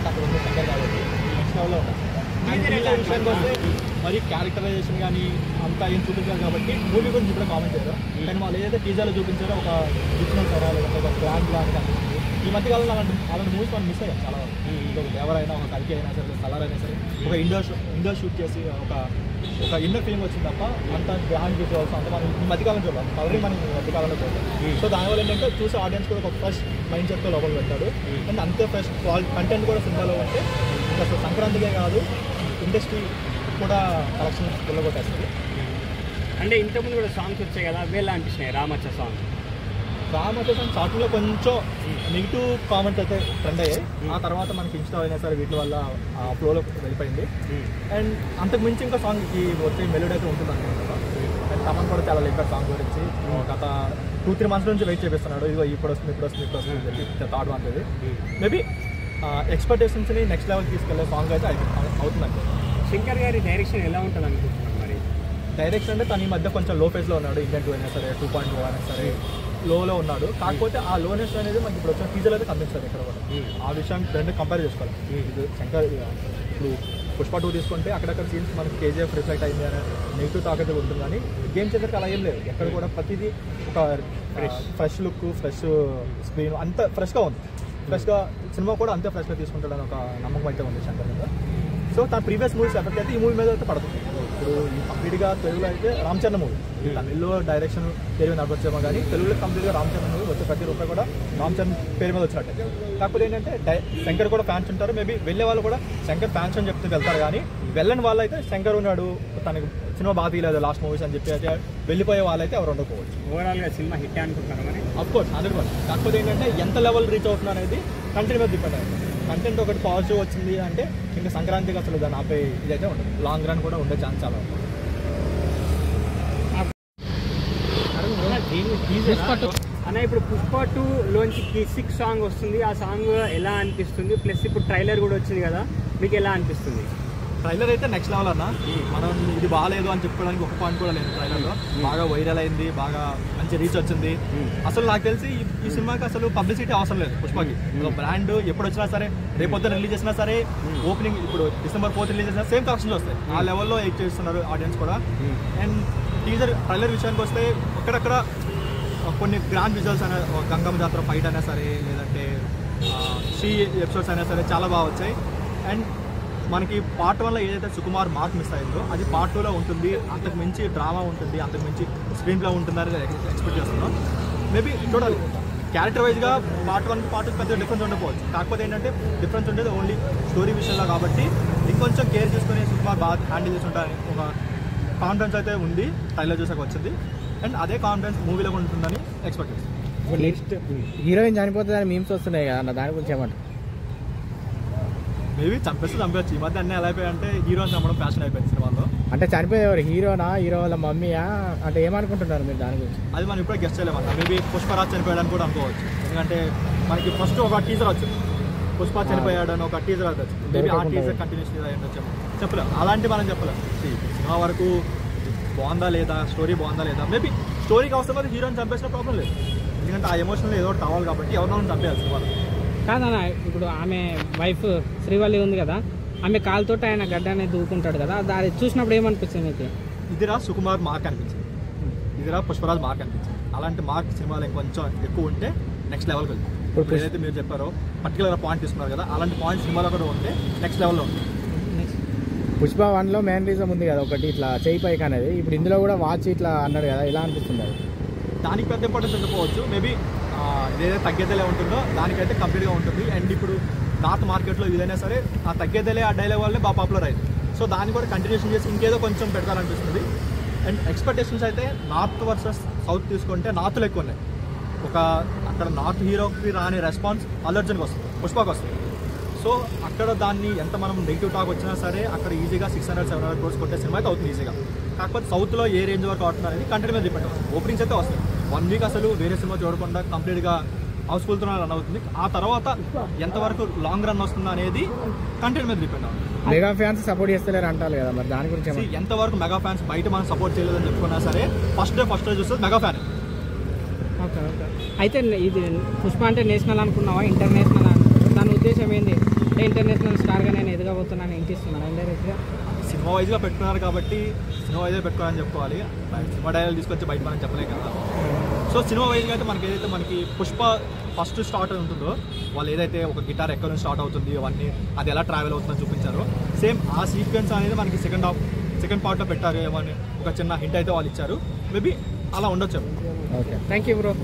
ఎందుకంటే అక్కడ ఉంది శంకర్ కాబట్టి నెక్స్ట్ లెవెల్లో ఉంటుంది. విషయానికి వస్తే మరి క్యారెక్టరైజేషన్ కానీ అంతా ఏం చూపించారు కాబట్టి మూవీ గురించి ఇప్పుడు కామెంట్ చేయరు. కానీ వాళ్ళు ఏదైతే టీజర్లో చూపించారో ఒక రిజినల్ సరాలు ఒక గ్రాండ్ లాగా కనిపిస్తుంది. ఈ మధ్యకాలంలో అలాంటి మూవీస్ మనం మిస్ అయ్యాం చాలా. ఎవరైనా ఒక కల్కి అయినా సరే కలర్ అయినా సరే ఒక ఇండోర్ షూట్ చేసి ఒక ఇన్నర్ ఫీలింగ్ వచ్చింది తప్ప అంత గ్రాండ్ విజువల్స్ అంత మనం ఈ మధ్యకాలం చూడాలి, కలరింగ్ మనం ఈ మధ్యకాలంలో చూడాలి. సో దానివల్ల ఏంటంటే చూసే ఆడియన్స్ కూడా ఒక ఫ్రెష్ మైండ్ సెట్తో లోపల పెట్టాడు. అండ్ అంతే ఫ్రెష్ కంటెంట్ కూడా సినిమాలో ఉంటే ఇంకా అసలు సంక్రాంతికే కాదు ఇండస్ట్రీ కూడా కలెక్షన్ కొల్లగొట్టేస్తుంది. అంటే ఇంతకుముందు కూడా సాంగ్స్ వచ్చాయి కదా, అవి ఎలా అనిపిస్తున్నాయి? రామచ్చ సాంగ్ స్టార్టింగ్లో కొంచెం నెగిటివ్ కామెంట్స్ అయితే ట్రెండ్ అయ్యాయి. ఆ తర్వాత మనకి ఇన్స్టా అయినా సరే వీటి వల్ల ఆ ఫ్లోలో వెళ్ళిపోయింది. అండ్ అంతకు మించి ఇంకా సాంగ్కి వచ్చే మెలోడీ అయితే ఉంటుంది అనుకుంటున్నా. అండ్ తమన్ కూడా చాలా లేపారు సాంగ్ గురించి. గత 2-3 months నుంచి వెయిట్ చేపిస్తున్నాడు, ఇదిగో ఇప్పుడు వస్తుంది అని చెప్పి థర్డ్ వన్ అది మేబీ ఎక్స్పెక్టేషన్స్ని నెక్స్ట్ లెవెల్ తీసుకెళ్లే సాంగ్ అయితే అవుతుందండి. శంకర్ గారి డైరెక్షన్ ఎలా ఉంటుంది అనుకుంటున్నాను? మరి డైరెక్షన్ అంటే తను ఈ మధ్య కొంచెం లో ఫేజ్లో ఉన్నాడు. ఇండియన్ 2 అయినా సరే 2.0 అయినా సరే లోలో ఉన్నాడు. కాకపోతే ఆ లోనెస్ అనేది మనకి ఇప్పుడు వచ్చిన టీజర్ అయితే కనిపిస్తుంది ఇక్కడ కూడా. ఆ విషయాన్ని రెండు కంపేర్ చేసుకోవాలి. ఇది శంకర్ ఇప్పుడు పుష్ప 2 తీసుకుంటే అక్కడక్కడ సీన్స్ మనకి కేజీఎఫ్ రిఫ్లెక్ట్ అయింది అనే నెగిటివ్ టాక్ అయితే ఉంటుంది. కానీ గేమ్ చేసేసరికి అలా ఏం లేదు. ఎక్కడ కూడా ప్రతిదీ ఒక ఫ్రెష్ లుక్, ఫ్రెష్ స్క్రీన్ అంత ఫ్రెష్గా ఉంది. ఫ్రెష్గా సినిమా కూడా అంతే ఫ్రెష్గా తీసుకుంటాడని ఒక నమ్మకం అయితే ఉంది శంకర్ మీద. సో తన ప్రీవియస్ మూవీస్ ఎఫెక్ట్ అయితే ఈ మూవీ మీద అయితే పడుతుంది. ఇప్పుడు ఈ కంప్లీట్గా తెలుగులో అయితే రామ్ చరణ్ మూవీ, తమిళ్లో డైరెక్షన్ పేరు మీద నడవచ్చేమో కానీ తెలుగులో కంప్లీట్గా రామ్ చరణ్ మూవీ వచ్చే ప్రతి రూపాయి కూడా రామ్ చరణ్ పేరు మీద వచ్చినట్టే. కాకపోతే ఏంటంటే శంకర్ కూడా ఫ్యాన్స్ ఉంటారు. మేబీ వెళ్ళే వాళ్ళు కూడా శంకర్ ఫ్యాన్స్ అని చెప్తే వెళ్తారు. కానీ వెళ్ళని వాళ్ళు అయితే శంకర్ ఉన్నాడు, తనకి సినిమా బాగా తీయలేదు లాస్ట్ మూవీస్ అని చెప్పి అయితే వెళ్ళిపోయే వాళ్ళైతే ఎవరు ఉండకపోవచ్చు. ఓవరాల్గా సినిమా హిట్ అనుకుంటున్నారు మరి? అఫ్కోర్స్ 100%. కాకపోతే ఏంటంటే ఎంత లెవెల్ రీచ్ అవుతున్నా అనేది కంటెంట్ మీద డిపెండ్ అవుతుంది. కంటెంట్ ఒకటి పాజిటివ్ వచ్చింది అంటే ఇంకా సంక్రాంతికి అసలు దాన్ని ఆపే ఇదైతే ఉండదు. లాంగ్ రన్ కూడా ఉండే ఛాన్స్ చాలా ఉంటుంది. అన్న ఇప్పుడు పుష్ప 2 లోంచి కిసిక్ సాంగ్ వస్తుంది, ఆ సాంగ్ ఎలా అనిపిస్తుంది? ప్లస్ ఇప్పుడు ట్రైలర్ కూడా వచ్చింది కదా, మీకు ఎలా అనిపిస్తుంది? ట్రైలర్ అయితే నెక్స్ట్ లెవెల్ అన్న. మనం ఇది బాగాలేదు అని చెప్పుకోవడానికి ఒక పాయింట్ కూడా లేదు. ట్రైలర్లో బాగా వైరల్ అయింది, బాగా మంచి రీచ్ వచ్చింది. అసలు నాకు తెలిసి ఈ సినిమాకి అసలు పబ్లిసిటీ అవసరం లేదు. పుష్పకి బ్రాండ్ ఎప్పుడు వచ్చినా సరే, రేపొద్దున రిలీజ్ చేసినా సరే, ఓపెనింగ్ ఇప్పుడు December 4th రిలీజ్ చేసినా సేమ్ కలెక్షన్స్ వస్తాయి. ఆ లెవెల్లో ఎయిట్ చేస్తున్నారు ఆడియన్స్ కూడా. అండ్ ట్రైలర్ విషయానికి వస్తే అక్కడక్కడ కొన్ని గ్రాండ్ విజువల్స్ అయినా, గంగమ్మ జాతర ఫైట్ అయినా సరే, లేదంటే శ్రీ ఎపిసోడ్స్ అయినా సరే చాలా బాగా వచ్చాయి. అండ్ మనకి పార్ట్ 1లో ఏదైతే సుకుమార్ మార్క్ మిస్ అయిందో అది పార్ట్ 2లో ఉంటుంది. అంతకు మించి డ్రామా ఉంటుంది, అంతకు మించి స్క్రీన్ ప్లే ఉంటుందని ఎక్స్పెక్ట్ చేస్తున్నాం. మేబీ చూడాలి. క్యారెక్టర్ వైజ్గా పార్ట్ 1 పార్ట్ 2 పెద్ద డిఫరెన్స్ ఉండకపోవచ్చు. కాకపోతే ఏంటంటే డిఫరెన్స్ ఉండేది ఓన్లీ స్టోరీ విషయంలో కాబట్టి ఇంకొంచెం కేర్ చేసుకుని సుకుమార్ బాగా హ్యాండిల్ చేసి ఉంటారని ఒక కాన్ఫిడెన్స్ అయితే ఉంది. ట్రైలర్ చూసాక వచ్చింది. అండ్ అదే కాన్ఫిడెన్స్ మూవీలో ఉంటుందని ఎక్స్పెక్ట్ చేస్తాం. నెక్స్ట్ హీరోయిన్ చనిపోతుందని మీమ్స్ వస్తున్నాయి కదా అన్న, దాని గురించి ఏమంటారు? మేబీ చంపేయచ్చు. ఈ మధ్య అన్నీ ఎలా అయిపోయాయంటే హీరోని చంపడం ఫ్యాషన్ అయిపోయింది సినిమాలో. అంటే చనిపోయేవారు హీరోనా, హీరో వాళ్ళ మమ్మీయా అంటే ఏమనుకుంటున్నారు మీరు దాని గురించి? అది మనం ఇప్పుడే గెస్ట్ చేయలేమన్నా. మేబీ పుష్పరాజ్ చనిపోయాడని కూడా అనుకోవచ్చు. ఎందుకంటే మనకి ఫస్ట్ ఒక టీజర్ వచ్చింది, పుష్ప చనిపోయాడని ఒక టీజర్ అయితే వచ్చింది. మేబీ ఆ టీజర్ కంటిన్యూషన్ చెప్పలేం. అలాంటి మనం చెప్పలేం. సినిమా వరకు బాగుందా లేదా, స్టోరీ బాగుందా లేదా, మేబీ స్టోరీకి అవసరం అయితే హీరోని చంపేసిన ప్రాబ్లం లేదు. ఎందుకంటే ఆ ఎమోషనల్ ఏదో ఒకటి కావాలి కాబట్టి ఎవరినో చంపేయాలి సినిమాలో. కాదన్న, ఇప్పుడు ఆమె వైఫ్ శ్రీవల్లి ఉంది కదా, ఆమె కాలుతో ఆయన గడ్డ అనేది దూకుంటాడు కదా, దాన్ని చూసినప్పుడు ఏమనిపిస్తుంది మీకు? ఇదిరా సుకుమార్ మార్క్ అనిపించింది, ఇదిరా పుష్పరాజ్ మార్క్ అనిపించింది. అలాంటి మార్క్ సినిమాలో ఇంకొంచెం ఎక్కువ ఉంటే నెక్స్ట్ లెవెల్కి వెళ్తుంది. ఇప్పుడు ఏదైతే మీరు చెప్పారో పర్టికులర్ పాయింట్ తీసుకున్నారు కదా, అలాంటి పాయింట్ సినిమాలో కూడా ఉంటే నెక్స్ట్ లెవెల్లో ఉంటుంది. పుష్ప 1లో మెయిన్ రీజన్ ఉంది కదా ఒకటి, ఇట్లా చేయి పైకి అనేది. ఇప్పుడు ఇందులో కూడా వాచ్ ఇట్లా అన్నాడు కదా, ఇలా అనిపిస్తుంది అది? దానికి పెద్ద ఇంపార్టెన్స్ ఉండకపోవచ్చు. మేబీ ఏదైతే తగ్గేదేలే ఉంటుందో దానికైతే కంప్లీట్గా ఉంటుంది. అండ్ ఇప్పుడు నార్త్ మార్కెట్లో ఏదైనా సరే ఆ తగ్గేదేలే ఆ డైలాగ్ వల్లే బాగా పాపులర్ అయింది. సో దాన్ని కూడా కంటిన్యూషన్ చేసి ఇంకేదో కొంచెం పెడతారనిపిస్తుంది. అండ్ ఎక్స్పెక్టేషన్స్ అయితే నార్త్ వర్సెస్ సౌత్ తీసుకుంటే నార్త్లో ఎక్కువ ఉన్నాయి. అక్కడ నార్త్ హీరోకి రాని రెస్పాన్స్ అల్లు అర్జున్కి వస్తుంది, పుష్పకి వస్తుంది. సో అక్కడ దాన్ని ఎంత మనం నెగిటివ్ టాక్ వచ్చినా సరే అక్కడ ఈజీగా 600-700 crores కొట్టే సినిమా అయితే అవుతుంది ఈజీగా. కాకపోతే సౌత్లో ఏ రేంజ్ వరకు అవుతుంది అనేది కంటెంట్ మీద డిపెండ్ అవుతుంది. ఓపెనింగ్స్ అయితే వస్తాయి. 1 week అసలు వేరే సినిమా చూడకుండా కంప్లీట్గా హౌస్ఫుల్తో రన్ అవుతుంది. ఆ తర్వాత ఎంతవరకు లాంగ్ రన్ వస్తుందో అనేది కంటెంట్ మీద డిపెండ్ అవుతుంది. మెగా ఫ్యాన్స్ సపోర్ట్ చేస్తలేరు అంటారు కదా, మరి దాని గురించి ఎంతవరకు మెగా ఫ్యాన్స్ బయట మనం సపోర్ట్ చేయలేదని చెప్పుకున్నా సరే ఫస్ట్ డే చూస్తే మెగా ఫ్యాన్. Okay okay. అయితే ఇది పుష్ప అంటే నేషనల్ అనుకున్నావా, ఇంటర్నేషనల్ అనుకున్నావా? దాని ఉద్దేశం ఏంటి? అంటే ఇంటర్నేషనల్ స్టార్గా నేను ఎదగబోతున్నాను ఏంటి ఇస్తున్నాను ఇండైరెక్ట్గా సినిమా వైజ్గా పెట్టుకున్నారు కాబట్టి సినిమా వైజ్గా పెట్టుకోవాలని చెప్పుకోవాలి. సినిమా డైలాగ్ తీసుకొచ్చి బయట మనం చెప్పలేం కదా. సో సినిమా వైజ్గా అయితే మనకి ఏదైతే మనకి పుష్ప ఫస్ట్ స్టార్ట్ ఉంటుందో వాళ్ళు ఏదైతే ఒక గిటార్ ఎక్కడ నుంచి స్టార్ట్ అవుతుంది అవన్నీ అది ఎలా ట్రావెల్ అవుతుందో చూపించారో సేమ్ ఆ సీక్వెన్స్ అనేది మనకి సెకండ్ పార్ట్లో పెట్టారు ఏమని ఒక చిన్న హింట్ అయితే వాళ్ళు ఇచ్చారు. మేబీ అలా ఉండొచ్చు. Okay thank you bro.